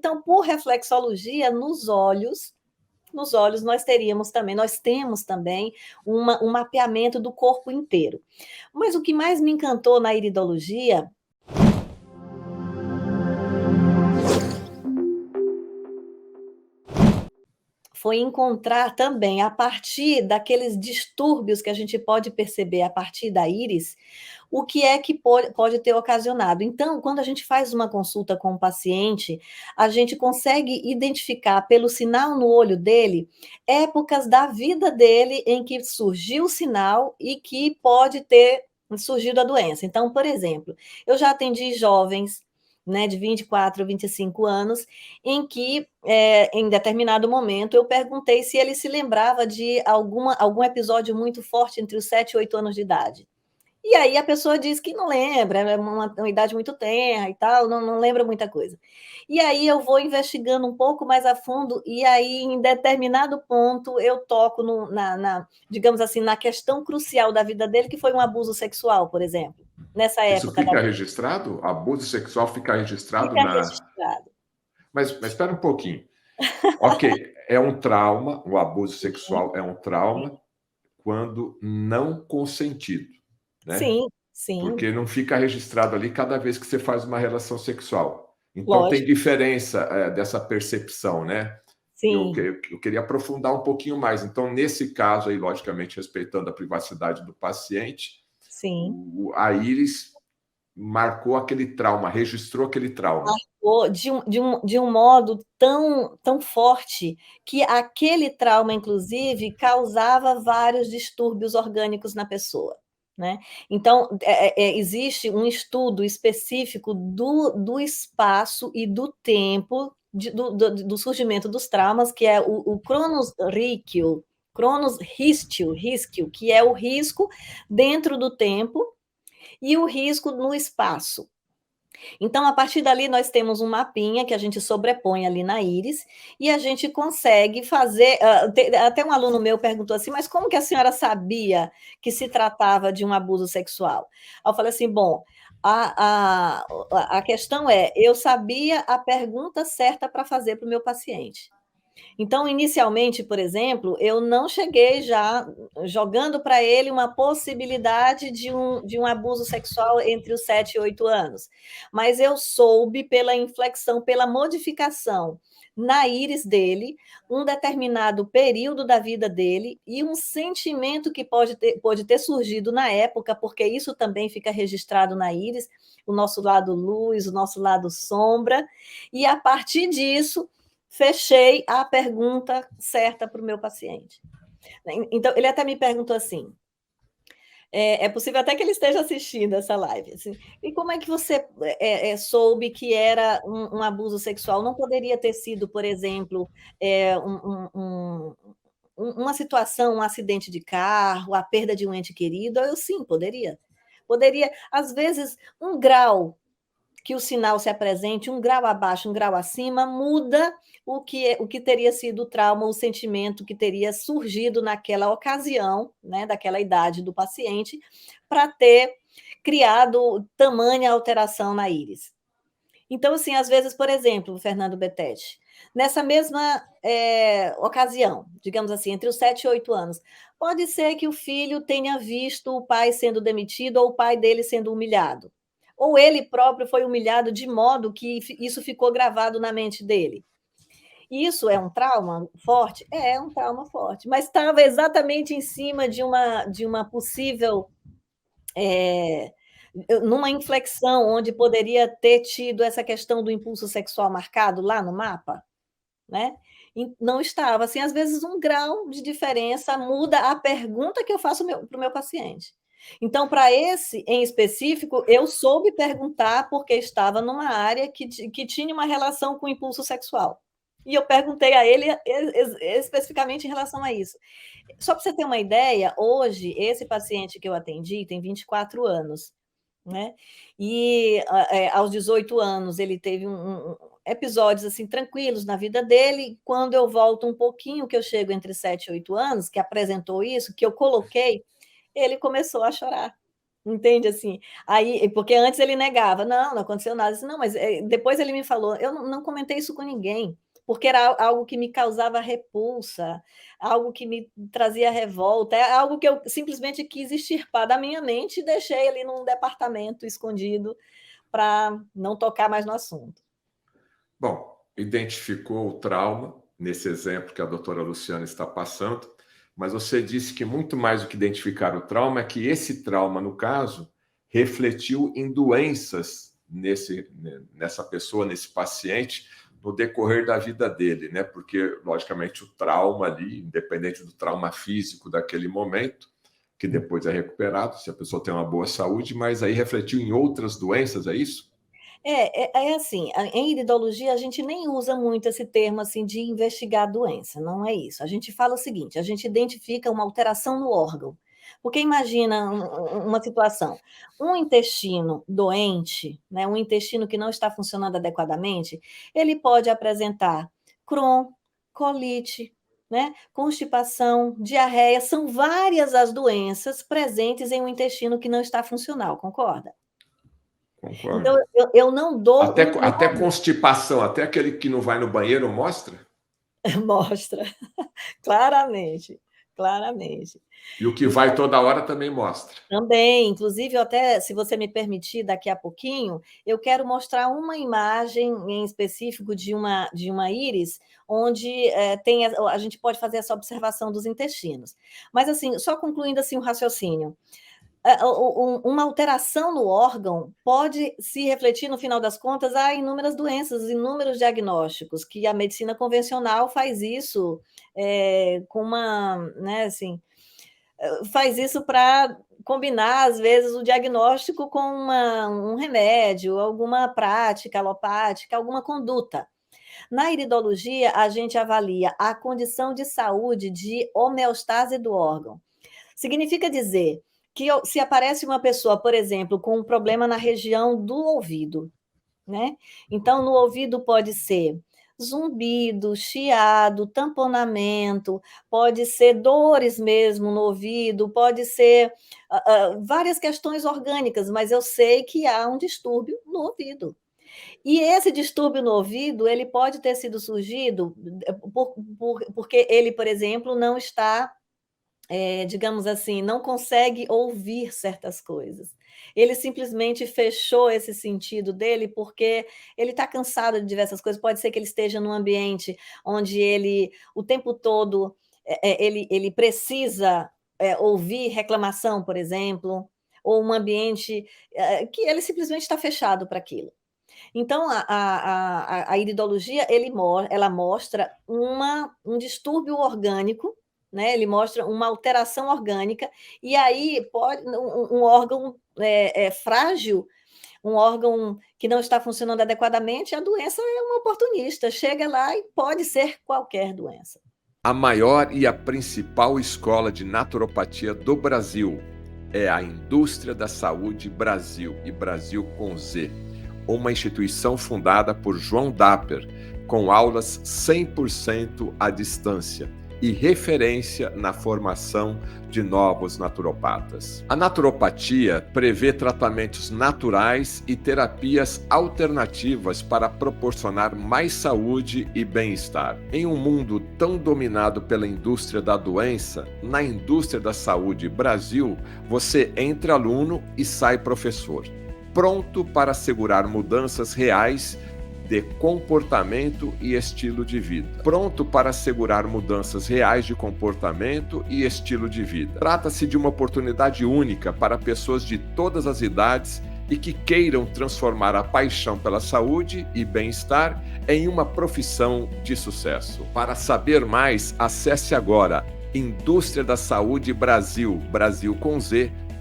Então, por reflexologia, nos olhos nós temos também um mapeamento do corpo inteiro. Mas o que mais me encantou na iridologia foi encontrar também, a partir daqueles distúrbios que a gente pode perceber a partir da íris, o que é que pode ter ocasionado. Então, quando a gente faz uma consulta com o paciente, a gente consegue identificar pelo sinal no olho dele épocas da vida dele em que surgiu o sinal e que pode ter surgido a doença. Então, por exemplo, eu já atendi jovens, né, de 24, 25 anos, em que, em determinado momento, eu perguntei se ele se lembrava de algum episódio muito forte entre os 7 e 8 anos de idade. E aí a pessoa diz que não lembra, é uma idade muito tenra e tal, não lembra muita coisa. E aí eu vou investigando um pouco mais a fundo, e aí em determinado ponto eu toco digamos assim, na questão crucial da vida dele, que foi um abuso sexual, por exemplo, nessa Isso época da fica vida. registrado? Abuso sexual fica registrado Fica na. registrado. Mas espera um pouquinho. Ok, é um trauma, o abuso Sim, sexual é um trauma quando não consentido, né? sim, sim, Porque não fica registrado ali cada vez que você faz uma relação sexual. Então tem lógico, diferença dessa percepção, né? sim, Eu queria aprofundar um pouquinho mais. Então, nesse caso aí, logicamente, respeitando a privacidade do paciente, sim. a íris marcou aquele trauma, registrou aquele trauma. Marcou de um modo tão forte, que aquele trauma, inclusive, causava vários distúrbios orgânicos na pessoa, né. Então, existe um estudo específico do espaço e do tempo do surgimento dos traumas, que é o Cronos Risquio, que é o risco dentro do tempo e o risco no espaço. Então, a partir dali, nós temos um mapinha que a gente sobrepõe ali na íris e a gente consegue fazer. Até um aluno meu perguntou assim: mas como que a senhora sabia que se tratava de um abuso sexual? Aí eu falei assim: bom. A questão é, eu sabia a pergunta certa para fazer para o meu paciente. Então, inicialmente, por exemplo, eu não cheguei já jogando para ele uma possibilidade de um abuso sexual entre os 7 e 8 anos, mas eu soube pela inflexão, pela modificação na íris dele, um determinado período da vida dele e um sentimento que pode ter surgido na época, porque isso também fica registrado na íris, o nosso lado luz, o nosso lado sombra, e a partir disso fechei a pergunta certa para o meu paciente. Então, ele até me perguntou assim: é possível até que ele esteja assistindo essa live, assim, e como é que você soube que era um abuso sexual? Não poderia ter sido, por exemplo, uma situação, um acidente de carro, a perda de um ente querido? Eu sim, poderia. Poderia, às vezes, um grau que o sinal se apresente, um grau abaixo, um grau acima, muda o que teria sido o trauma, o sentimento que teria surgido naquela ocasião, né, daquela idade do paciente, para ter criado tamanha alteração na íris. Então, assim, às vezes, por exemplo, Fernando Betete, nessa mesma ocasião, digamos assim, entre os 7 e 8 anos, pode ser que o filho tenha visto o pai sendo demitido ou o pai dele sendo humilhado. Ou ele próprio foi humilhado de modo que isso ficou gravado na mente dele. Isso é um trauma forte? É um trauma forte, mas estava exatamente em cima de uma possível numa inflexão onde poderia ter tido essa questão do impulso sexual marcado lá no mapa, né? E não estava. Assim, às vezes, um grau de diferença muda a pergunta que eu faço para o meu paciente. Então, para esse em específico, eu soube perguntar porque estava numa área que tinha uma relação com o impulso sexual. E eu perguntei a ele especificamente em relação a isso. Só para você ter uma ideia, hoje, esse paciente que eu atendi tem 24 anos, né? E aos 18 anos ele teve episódios assim tranquilos na vida dele. Quando eu volto um pouquinho, que eu chego entre 7 e 8 anos, que apresentou isso, que eu coloquei, ele começou a chorar. Entende, assim? Aí porque antes ele negava: "Não, não aconteceu nada", eu disse: "Não, mas, depois ele me falou: "Eu não comentei isso com ninguém", porque era algo que me causava repulsa, algo que me trazia revolta, é algo que eu simplesmente quis extirpar da minha mente e deixei ali num departamento escondido para não tocar mais no assunto. Bom, identificou o trauma, nesse exemplo que a doutora Luciana está passando, mas você disse que muito mais do que identificar o trauma é que esse trauma, no caso, refletiu em doenças nessa pessoa, nesse paciente, no decorrer da vida dele, né? Porque, logicamente, o trauma ali, independente do trauma físico daquele momento, que depois é recuperado, se a pessoa tem uma boa saúde, mas aí refletiu em outras doenças, é isso? É assim, em iridologia a gente nem usa muito esse termo, assim, de investigar a doença, não é isso. A gente fala o seguinte, a gente identifica uma alteração no órgão. Porque imagina uma situação, um intestino doente, né, um intestino que não está funcionando adequadamente, ele pode apresentar Crohn, colite, né, constipação, diarreia, são várias as doenças presentes em um intestino que não está funcional, concorda? Então Concordo. eu não dou Até, um até constipação, até aquele que não vai no banheiro mostra? mostra, claramente, claramente. E o que Então, vai toda hora também mostra. também, inclusive eu até, se você me permitir, daqui a pouquinho, eu quero mostrar uma imagem em específico de uma íris, onde, tem a gente pode fazer essa observação dos intestinos. Mas assim, só concluindo, assim, o raciocínio, uma alteração no órgão pode se refletir, no final das contas, a inúmeras doenças, inúmeros diagnósticos, que a medicina convencional faz isso, com uma, né, assim, faz isso para combinar, às vezes, o diagnóstico com um remédio, alguma prática alopática, alguma conduta. Na iridologia, a gente avalia a condição de saúde de homeostase do órgão. Significa dizer que se aparece uma pessoa, por exemplo, com um problema na região do ouvido, né? Então, no ouvido pode ser zumbido, chiado, tamponamento, pode ser dores mesmo no ouvido, pode ser várias questões orgânicas, mas eu sei que há um distúrbio no ouvido. E esse distúrbio no ouvido, ele pode ter sido surgido porque ele, por exemplo, não está, digamos assim, não consegue ouvir certas coisas. Ele simplesmente fechou esse sentido dele, porque ele está cansado de diversas coisas. Pode ser que ele esteja num ambiente onde ele, o tempo todo, ele precisa, ouvir reclamação, por exemplo, ou um ambiente, que ele simplesmente está fechado para aquilo. Então, a iridologia, ela mostra um distúrbio orgânico, né, ele mostra uma alteração orgânica, e aí pode um órgão, frágil, um órgão que não está funcionando adequadamente, a doença é uma oportunista, chega lá e pode ser qualquer doença. A maior e a principal escola de naturopatia do Brasil é a Indústria da Saúde Brasil, e Brasil com Z, uma instituição fundada por João Dapper, com aulas 100% à distância e referência na formação de novos naturopatas. A naturopatia prevê tratamentos naturais e terapias alternativas para proporcionar mais saúde e bem-estar. Em um mundo tão dominado pela indústria da doença, na Indústria da Saúde Brasil, você entra aluno e sai professor, pronto para assegurar mudanças reais de comportamento e estilo de vida. Pronto para assegurar mudanças reais de comportamento e estilo de vida. Trata-se de uma oportunidade única para pessoas de todas as idades e que queiram transformar a paixão pela saúde e bem-estar em uma profissão de sucesso. Para saber mais, acesse agora Indústria da Saúde Brasil, Brasil com Z.com.br.